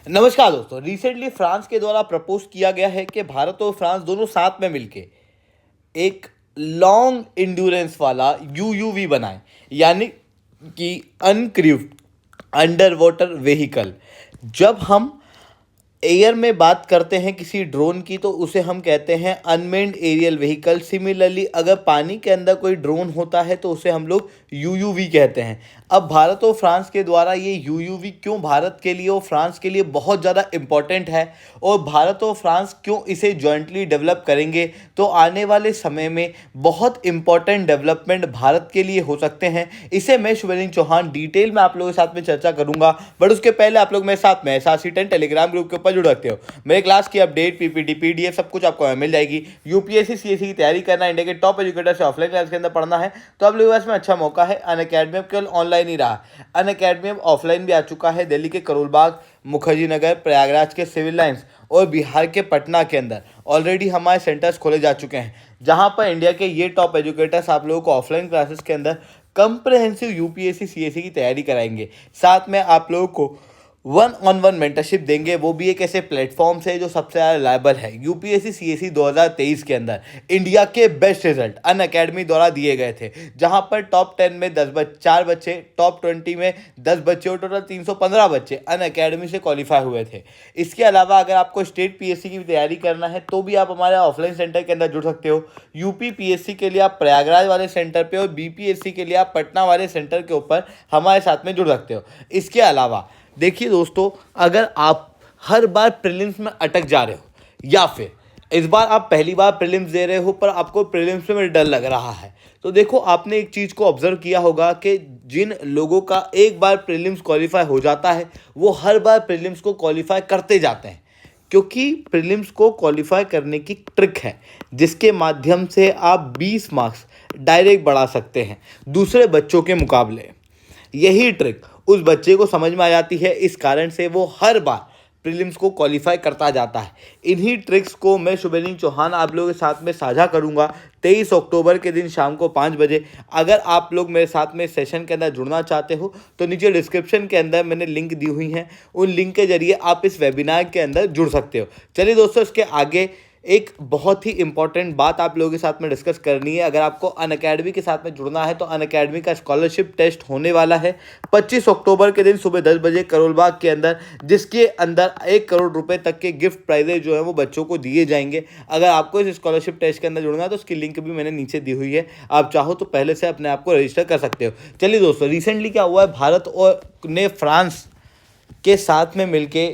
नमस्कार दोस्तों। Recently France के द्वारा प्रपोज किया गया है कि भारत और फ्रांस दोनों साथ में मिलके एक लॉन्ग इंड्योरेंस वाला यूयूवी बनाए, यानी कि अनक्रूव्ड अंडर वाटर व्हीकल। जब हम एयर में बात करते हैं किसी ड्रोन की तो उसे हम कहते हैं अनमेन्ड एरियल व्हीकल। सिमिलरली अगर पानी के अंदर कोई ड्रोन होता है तो उसे हम लोग यूयूवी कहते हैं। अब भारत और फ्रांस के द्वारा ये यूयूवी क्यों भारत के लिए और फ्रांस के लिए बहुत ज़्यादा इम्पॉर्टेंट है और भारत और फ्रांस क्यों इसे जॉइंटली डेवलप करेंगे, तो आने वाले समय में बहुत इंपॉर्टेंट डेवलपमेंट भारत के लिए हो सकते हैं। इसे मैं शिवलिंग चौहान डिटेल में आप लोगों के साथ में चर्चा करूंगा। बट उसके पहले आप लोग मेरे साथ में SRC10 टेलीग्राम ग्रुप के ऊपर जुड़ सकते हो। मेरे क्लास की अपडेट, पीपीटी, पीडीएफ सब कुछ आपको मिल जाएगी। यूपीएससी सीएससी की तैयारी करना, इंडिया के टॉप एजुकेटर से ऑफलाइन क्लास के अंदर पढ़ना है तो आप लोगों के पास में अच्छा मौका है। अनअकैडमी अब केवल ऑनलाइन ही रहा, अनअकैडमी अब ऑफलाइन भी आ चुका है। दिल्ली के करोल बाग, मुखर्जी नगर, प्रयागराज के सिविल लाइंस और बिहार के पटना के अंदर ऑलरेडी हमारे सेंटर्स खोले जा चुके हैं, जहां पर इंडिया के ये टॉप एजुकेटर्स आप लोगों को ऑफलाइन क्लासेस के अंदर कंप्रहेंसिव यूपीएससी सीएससी की तैयारी कराएंगे। साथ में आप लोगों को 1-on-1 मेंटरशिप देंगे, वो भी एक ऐसे प्लेटफॉर्म से जो सबसे ज़्यादा रिलायबल है। यूपीएससी सीएससी 2023 के अंदर इंडिया के बेस्ट रिजल्ट अनअकैडमी द्वारा दिए गए थे, जहां पर टॉप 10 में 4 बच्चे, टॉप 20 में 10 बच्चे और टोटल 315 बच्चे अनअकैडमी से क्वालिफाई हुए थे। इसके अलावा अगर आपको स्टेट पीएससी की तैयारी करना है तो भी आप हमारे ऑफलाइन सेंटर के अंदर जुड़ सकते हो। यूपी पीएससी के लिए आप प्रयागराज वाले सेंटर पे और बीपीएससी के लिए आप पटना वाले सेंटर के ऊपर हमारे साथ में जुड़ सकते हो। इसके अलावा देखिए दोस्तों, अगर आप हर बार प्रीलिम्स में अटक जा रहे हो या फिर इस बार आप पहली बार प्रीलिम्स दे रहे हो पर आपको प्रीलिम्स में डर लग रहा है, तो देखो आपने एक चीज़ को ऑब्जर्व किया होगा कि जिन लोगों का एक बार प्रीलिम्स क्वालिफाई हो जाता है वो हर बार प्रीलिम्स को क्वालिफाई करते जाते हैं, क्योंकि प्रीलिम्स को क्वालिफाई करने की ट्रिक है जिसके माध्यम से आप 20 मार्क्स डायरेक्ट बढ़ा सकते हैं दूसरे बच्चों के मुकाबले। यही ट्रिक उस बच्चे को समझ में आ जाती है, इस कारण से वो हर बार प्रीलिम्स को क्वालिफाई करता जाता है। इन्हीं ट्रिक्स को मैं शिवलिंग चौहान आप लोगों के साथ में साझा करूंगा 23 अक्टूबर के दिन शाम को 5 बजे। अगर आप लोग मेरे साथ में सेशन के अंदर जुड़ना चाहते हो तो नीचे डिस्क्रिप्शन के अंदर मैंने लिंक दी हुई हैं, उन लिंक के जरिए आप इस वेबिनार के अंदर जुड़ सकते हो। चलिए दोस्तों, इसके आगे एक बहुत ही इंपॉर्टेंट बात आप लोगों के साथ में डिस्कस करनी है। अगर आपको अनअकैडमी के साथ में जुड़ना है तो अनअकैडमी का स्कॉलरशिप टेस्ट होने वाला है 25 अक्टूबर के दिन सुबह 10 बजे करोल बाग के अंदर, जिसके अंदर 1 करोड़ रुपए तक के गिफ्ट प्राइजेज जो है वो बच्चों को दिए जाएंगे। अगर आपको इस स्कॉलरशिप टेस्ट के अंदर जुड़ना है तो उसकी लिंक भी मैंने नीचे दी हुई है, आप चाहो तो पहले से अपने आप को रजिस्टर कर सकते हो। चलिए दोस्तों, रिसेंटली क्या हुआ है, भारत और ने फ्रांस के साथ में मिलके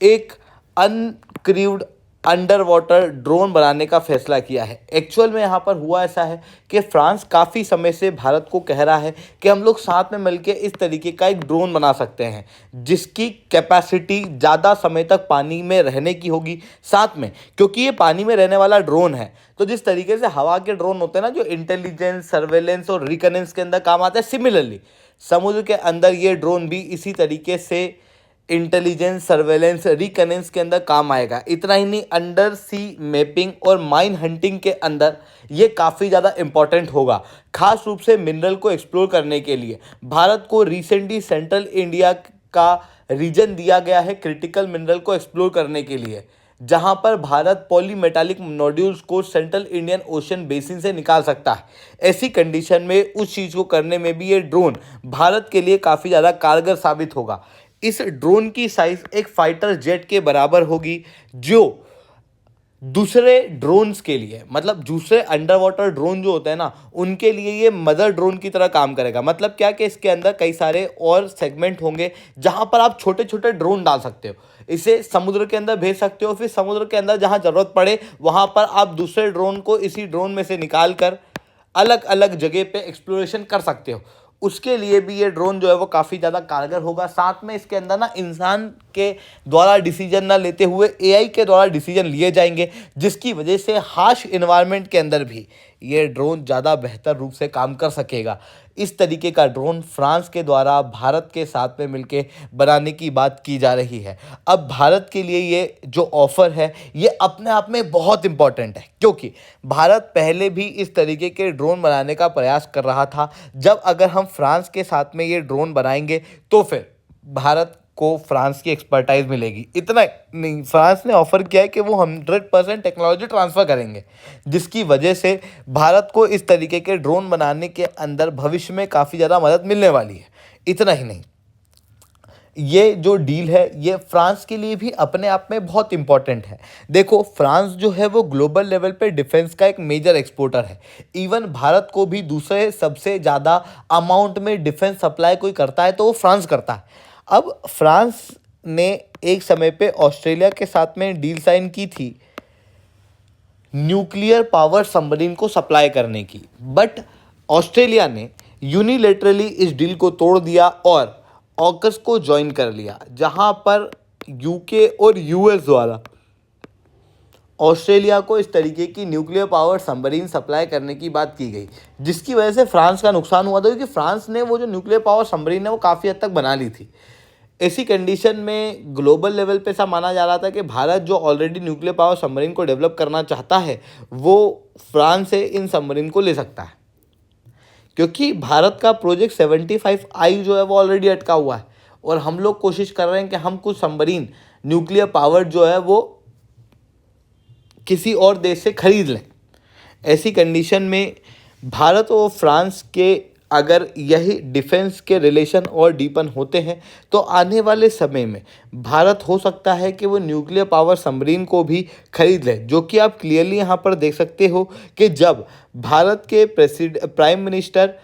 एक अनक्रूव्ड अंडर वाटर ड्रोन बनाने का फैसला किया है। एक्चुअल में यहाँ पर हुआ ऐसा है कि फ्रांस काफ़ी समय से भारत को कह रहा है कि हम लोग साथ में मिलकर इस तरीके का एक ड्रोन बना सकते हैं जिसकी कैपेसिटी ज़्यादा समय तक पानी में रहने की होगी। साथ में क्योंकि ये पानी में रहने वाला ड्रोन है तो जिस तरीके से हवा के ड्रोन होते हैं ना, जो इंटेलिजेंस, सर्वेलेंस और रिकनेंस के अंदर काम आते हैं, सिमिलरली समुद्र के अंदर ये ड्रोन भी इसी तरीके से इंटेलिजेंस, सर्वेलेंस, रिकनेंस के अंदर काम आएगा। इतना ही नहीं, अंडर सी मैपिंग और माइन हंटिंग के अंदर ये काफ़ी ज़्यादा इंपॉर्टेंट होगा, खास रूप से मिनरल को एक्सप्लोर करने के लिए। भारत को रिसेंटली सेंट्रल इंडिया का रीजन दिया गया है क्रिटिकल मिनरल को एक्सप्लोर करने के लिए, जहां पर भारत पॉलीमेटालिक नोड्यूल्स को सेंट्रल इंडियन ओशन बेसिन से निकाल सकता है। ऐसी कंडीशन में उस चीज़ को करने में भी ये ड्रोन भारत के लिए काफ़ी ज़्यादा कारगर साबित होगा। इस ड्रोन की साइज एक फाइटर जेट के बराबर होगी, जो दूसरे ड्रोन्स के लिए, मतलब दूसरे अंडर वाटर ड्रोन जो होते हैं ना, उनके लिए ये मदर ड्रोन की तरह काम करेगा। मतलब क्या कि इसके अंदर कई सारे और सेगमेंट होंगे जहां पर आप छोटे छोटे ड्रोन डाल सकते हो। इसे समुद्र के अंदर भेज सकते हो, फिर समुद्र के अंदर जहां ज़रूरत पड़े वहां पर आप दूसरे ड्रोन को इसी ड्रोन में से निकाल कर अलग अलग जगह पे एक्सप्लोरेशन कर सकते हो। उसके लिए भी ये ड्रोन जो है वो काफ़ी ज़्यादा कारगर होगा। साथ में इसके अंदर ना इंसान के द्वारा डिसीजन ना लेते हुए एआई के द्वारा डिसीजन लिए जाएंगे, जिसकी वजह से हार्श इन्वायरमेंट के अंदर भी ये ड्रोन ज़्यादा बेहतर रूप से काम कर सकेगा। इस तरीके का ड्रोन फ्रांस के द्वारा भारत के साथ में मिलके बनाने की बात की जा रही है। अब भारत के लिए ये जो ऑफ़र है ये अपने आप में बहुत इंपॉर्टेंट है, क्योंकि भारत पहले भी इस तरीके के ड्रोन बनाने का प्रयास कर रहा था। जब अगर हम फ्रांस के साथ में ये ड्रोन बनाएंगे तो फिर भारत को फ्रांस की एक्सपर्टाइज मिलेगी। इतना नहीं, फ्रांस ने ऑफर किया है कि वो 100% टेक्नोलॉजी ट्रांसफ़र करेंगे, जिसकी वजह से भारत को इस तरीके के ड्रोन बनाने के अंदर भविष्य में काफ़ी ज़्यादा मदद मिलने वाली है। इतना ही नहीं, ये जो डील है ये फ्रांस के लिए भी अपने आप में बहुत इंपॉर्टेंट है। देखो, फ्रांस जो है वो ग्लोबल लेवल पे डिफेंस का एक मेजर एक्सपोर्टर है। इवन भारत को भी दूसरे सबसे ज़्यादा अमाउंट में डिफेंस सप्लाई कोई करता है तो वो फ्रांस करता है। अब फ्रांस ने एक समय पे ऑस्ट्रेलिया के साथ में डील साइन की थी न्यूक्लियर पावर सबमरीन को सप्लाई करने की, बट ऑस्ट्रेलिया ने यूनिलेटरली इस डील को तोड़ दिया और ऑकस को ज्वाइन कर लिया, जहां पर यूके और यूएस द्वारा ऑस्ट्रेलिया को इस तरीके की न्यूक्लियर पावर सबमरीन सप्लाई करने की बात की गई, जिसकी वजह से फ्रांस का नुकसान हुआ था, क्योंकि फ्रांस ने वो जो न्यूक्लियर पावर सबमरीन है वो काफ़ी हद तक बना ली थी। ऐसी कंडीशन में ग्लोबल लेवल पे ऐसा माना जा रहा था कि भारत जो ऑलरेडी न्यूक्लियर पावर सबमरीन को डेवलप करना चाहता है वो फ्रांस से इन सबमरीन को ले सकता है, क्योंकि भारत का प्रोजेक्ट 75I जो है वो ऑलरेडी अटका हुआ है और हम लोग कोशिश कर रहे हैं कि हम कुछ सबमरीन न्यूक्लियर पावर जो है वो किसी और देश से खरीद लें। ऐसी कंडीशन में भारत और फ्रांस के अगर यही डिफेंस के रिलेशन और डीपन होते हैं तो आने वाले समय में भारत हो सकता है कि वो न्यूक्लियर पावर सबमरीन को भी खरीद ले, जो कि आप क्लियरली यहाँ पर देख सकते हो कि जब भारत के प्राइम मिनिस्टर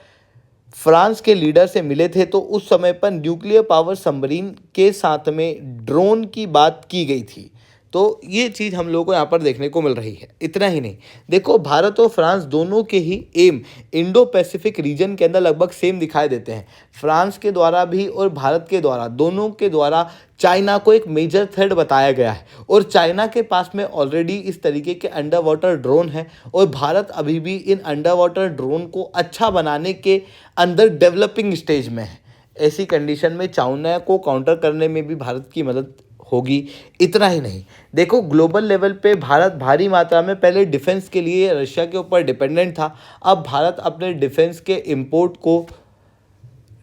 फ्रांस के लीडर से मिले थे तो उस समय पर न्यूक्लियर पावर सबमरीन के साथ में ड्रोन की बात की गई थी। तो ये चीज़ हम लोगों को यहाँ पर देखने को मिल रही है। इतना ही नहीं, देखो, भारत और फ्रांस दोनों के ही एम इंडो पैसिफिक रीजन के अंदर लगभग सेम दिखाई देते हैं। फ्रांस के द्वारा भी और भारत के द्वारा, दोनों के द्वारा चाइना को एक मेजर थ्रेट बताया गया है और चाइना के पास में ऑलरेडी इस तरीके के अंडर वाटर ड्रोन हैं और भारत अभी भी इन अंडर वाटर ड्रोन को अच्छा बनाने के अंदर डेवलपिंग स्टेज में है। ऐसी कंडीशन में चाइना को काउंटर करने में भी भारत की मदद होगी। इतना ही नहीं, देखो, ग्लोबल लेवल पे भारत भारी मात्रा में पहले डिफेंस के लिए रशिया के ऊपर डिपेंडेंट था। अब भारत अपने डिफेंस के इंपोर्ट को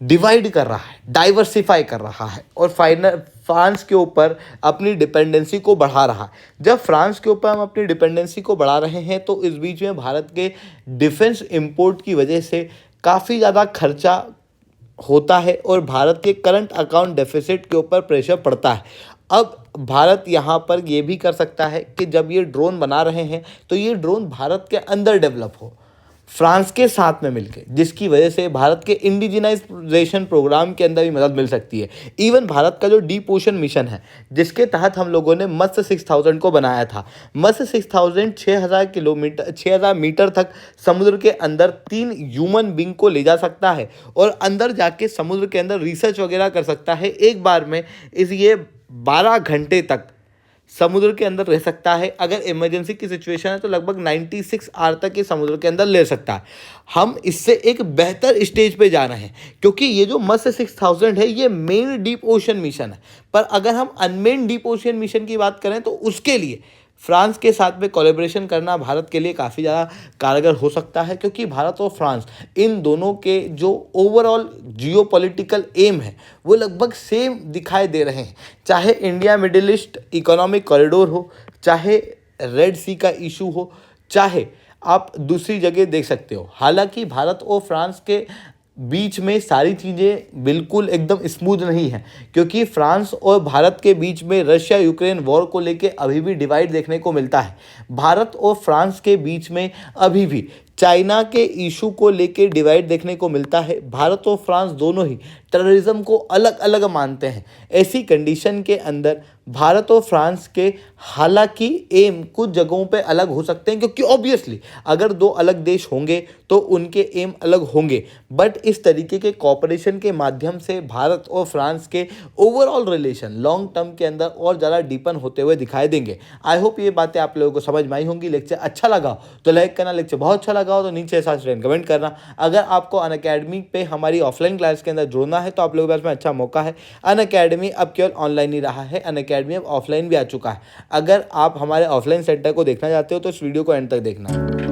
डिवाइड कर रहा है, डाइवर्सिफाई कर रहा है और फ्रांस के ऊपर अपनी डिपेंडेंसी को बढ़ा रहा है। जब फ्रांस के ऊपर हम अपनी डिपेंडेंसी को बढ़ा रहे हैं तो इस बीच में भारत के डिफेंस इंपोर्ट की वजह से काफ़ी ज़्यादा खर्चा होता है और भारत के करंट अकाउंट डेफिसिट के ऊपर प्रेशर पड़ता है। अब भारत यहाँ पर ये भी कर सकता है कि जब ये ड्रोन बना रहे हैं तो ये ड्रोन भारत के अंदर डेवलप हो, फ्रांस के साथ में मिलके, जिसकी वजह से भारत के इंडिजिनाइजेशन प्रोग्राम के अंदर भी मदद मिल सकती है। इवन भारत का जो डीप ओशन मिशन है, जिसके तहत हम लोगों ने मत्स्य 6000 को बनाया था, मत्स्य 6000 6000 मीटर तक समुद्र के अंदर 3 ह्यूमन बींग को ले जा सकता है और अंदर जाके समुद्र के अंदर रिसर्च वगैरह कर सकता है। एक बार में ये 12 घंटे तक समुद्र के अंदर रह सकता है। अगर इमरजेंसी की सिचुएशन है तो लगभग 96 आवर तक ये समुद्र के अंदर ले सकता है। हम इससे एक बेहतर स्टेज पे जा रहे हैं, क्योंकि ये जो मत्स्य 6000 है ये मेन डीप ओशन मिशन है, पर अगर हम अनमेन डीप ओशन मिशन की बात करें तो उसके लिए फ्रांस के साथ में कोलैबोरेशन करना भारत के लिए काफ़ी ज़्यादा कारगर हो सकता है, क्योंकि भारत और फ्रांस इन दोनों के जो ओवरऑल जियोपॉलिटिकल एम है वो लगभग सेम दिखाई दे रहे हैं। चाहे India middle east economic corridor हो, चाहे रेड सी का इशू हो, चाहे आप दूसरी जगह देख सकते हो। हालांकि भारत और फ्रांस के बीच में सारी चीज़ें बिल्कुल एकदम स्मूथ नहीं है, क्योंकि फ्रांस और भारत के बीच में रशिया यूक्रेन वॉर को लेके अभी भी डिवाइड देखने को मिलता है। भारत और फ्रांस के बीच में अभी भी चाइना के इशू को लेके डिवाइड देखने को मिलता है। भारत और फ्रांस दोनों ही टेररिज्म को अलग अलग मानते हैं। ऐसी कंडीशन के अंदर भारत और फ्रांस के हालांकि एम कुछ जगहों पे अलग हो सकते हैं, क्योंकि ऑब्वियसली अगर दो अलग देश होंगे तो उनके एम अलग होंगे, बट इस तरीके के कॉपरेशन के माध्यम से भारत और फ्रांस के ओवरऑल रिलेशन लॉन्ग टर्म के अंदर और ज़्यादा डीपन होते हुए दिखाई देंगे। आई होप ये बातें आप लोगों को समझ में आई होंगी। लेक्चर अच्छा लगा तो लाइक करना, लेक्चर बहुत अच्छा लगा हो तो नीचे साथ कमेंट करना। अगर आपको अनअकैडमी पे हमारी ऑफलाइन क्लास के अंदर जुड़ना है तो आप लोगों के पास में अच्छा मौका है। अनअकैडमी अब केवल ऑनलाइन ही रहा है, अनअकैडमी अब ऑफलाइन भी आ चुका है। अगर आप हमारे ऑफलाइन सेंटर को देखना चाहते हो तो इस वीडियो को एंड तक देखना।